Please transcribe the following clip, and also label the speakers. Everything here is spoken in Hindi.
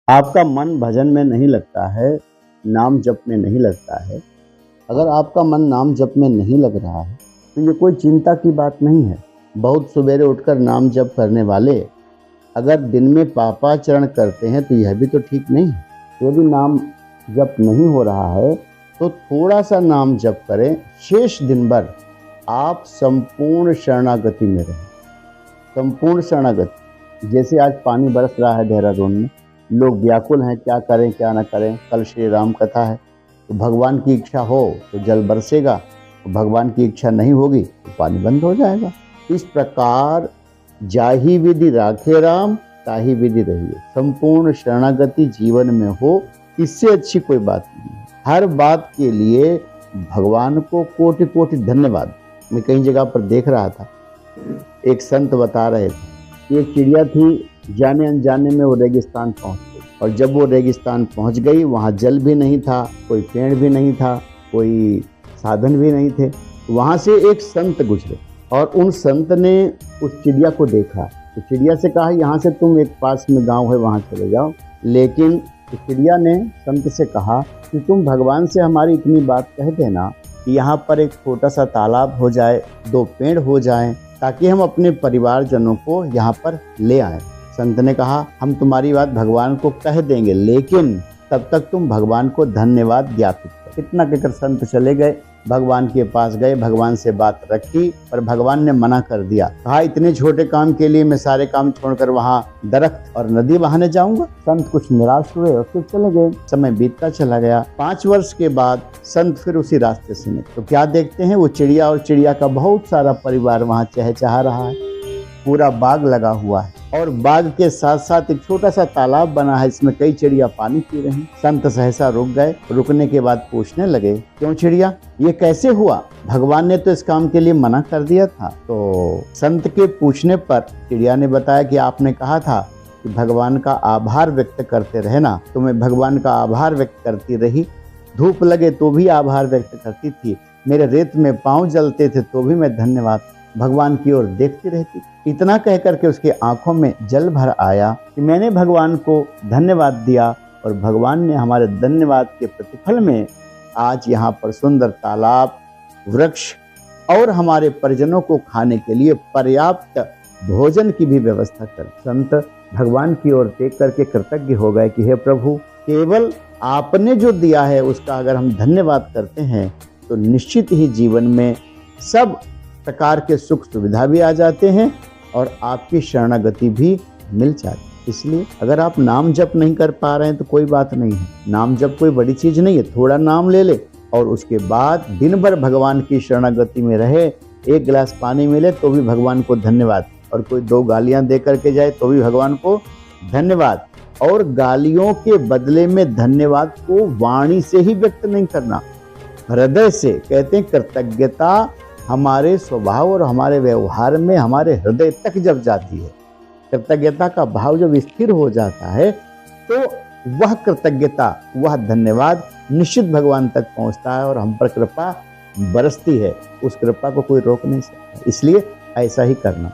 Speaker 1: आपका मन भजन में नहीं लगता है, नाम जप में नहीं लगता है। अगर आपका मन नाम जप में नहीं लग रहा है तो ये कोई चिंता की बात नहीं है। बहुत सवेरे उठकर नाम जप करने वाले अगर दिन में पापाचरण करते हैं तो यह भी तो ठीक नहीं है। यदि नाम जप नहीं हो रहा है तो थोड़ा सा नाम जप करें। शेष दिन भर आप संपूर्ण शरणागति में रहें। संपूर्ण शरणागति। जैसे आज पानी बरस रहा है देहरादून में, लोग व्याकुल हैं, क्या करें क्या ना करें। कल श्री राम कथा है, तो भगवान की इच्छा हो तो जल बरसेगा, तो भगवान की इच्छा नहीं होगी तो पानी बंद हो जाएगा। इस प्रकार जाहि विधि राखे राम, ताहि विधि रहिए। संपूर्ण शरणागति जीवन में हो, इससे अच्छी कोई बात नहीं है। हर बात के लिए भगवान को कोटि कोटि धन्यवाद। मैं कई जगह पर देख रहा था, एक संत बता रहे थे, एक चिड़िया थी, जाने अनजाने में वो रेगिस्तान पहुंच गई। और जब वो रेगिस्तान पहुंच गई, वहाँ जल भी नहीं था, कोई पेड़ भी नहीं था, कोई साधन भी नहीं थे। वहाँ से एक संत गुजरे और उन संत ने उस चिड़िया को देखा। तो चिड़िया से कहा, यहाँ से तुम एक पास में गांव है वहाँ चले जाओ। लेकिन चिड़िया ने संत से कहा कि तुम भगवान से हमारी इतनी बात कह देना कि यहाँ पर एक छोटा सा तालाब हो जाए, 2 पेड़ हो जाएं, ताकि हम अपने परिवारजनों को यहाँ पर ले आएं। संत ने कहा, हम तुम्हारी बात भगवान को कह देंगे, लेकिन तब तक तुम भगवान को धन्यवाद ज्ञापित करो। इतना कहकर संत चले गए, भगवान के पास गए, भगवान से बात रखी, पर भगवान ने मना कर दिया। कहा, इतने छोटे काम के लिए मैं सारे काम छोड़कर वहाँ दरख्त और नदी बहाने जाऊंगा। संत कुछ निराश हुए और फिर चले गए। समय बीतता चला गया। 5 वर्ष के बाद संत फिर उसी रास्ते से निकले, तो क्या देखते हैं, वो चिड़िया और चिड़िया का बहुत सारा परिवार वहाँ चहचहा रहा है। पूरा बाग लगा हुआ है और बाग के साथ साथ एक छोटा सा तालाब बना है, इसमें कई चिड़िया पानी पी रही हैं। संत सहसा रुक गए। रुकने के बाद पूछने लगे, क्यों चिड़िया, ये कैसे हुआ? भगवान ने तो इस काम के लिए मना कर दिया था। तो संत के पूछने पर चिड़िया ने बताया कि आपने कहा था कि भगवान का आभार व्यक्त करते रहना, तो मैं भगवान का आभार व्यक्त करती रही। धूप लगे तो भी आभार व्यक्त करती थी, मेरे रेत में पाँव जलते थे तो भी मैं धन्यवाद भगवान की ओर देखती रहती। इतना कह करके उसके आंखों में जल भर आया कि मैंने भगवान को धन्यवाद दिया और भगवान ने हमारे धन्यवाद के प्रतिफल में आज यहाँ पर सुंदर तालाब, वृक्ष और हमारे परिजनों को खाने के लिए पर्याप्त भोजन की भी व्यवस्था कर। संत भगवान की ओर देख करके कृतज्ञ हो गए कि हे प्रभु, केवल आपने जो दिया है उसका अगर हम धन्यवाद करते हैं तो निश्चित ही जीवन में सब प्रकार के सुख सुविधा भी आ जाते हैं और आपकी शरणागति भी मिल जाती है। इसलिए अगर आप नाम जप नहीं कर पा रहे हैं तो कोई बात नहीं है। नाम जप कोई बड़ी चीज नहीं है। थोड़ा नाम ले ले और उसके बाद दिन भर भगवान की शरणागति में रहे। 1 गिलास पानी मिले तो भी भगवान को धन्यवाद, और कोई 2 गालियां दे करके जाए तो भी भगवान को धन्यवाद। और गालियों के बदले में धन्यवाद को वाणी से ही व्यक्त नहीं करना, हृदय से। कहते हैं कृतज्ञता हमारे स्वभाव और हमारे व्यवहार में हमारे हृदय तक जब जाती है, कृतज्ञता का भाव जब स्थिर हो जाता है, तो वह कृतज्ञता, वह धन्यवाद निश्चित भगवान तक पहुंचता है और हम पर कृपा बरसती है। उस कृपा को कोई रोक नहीं सकता। इसलिए ऐसा ही करना।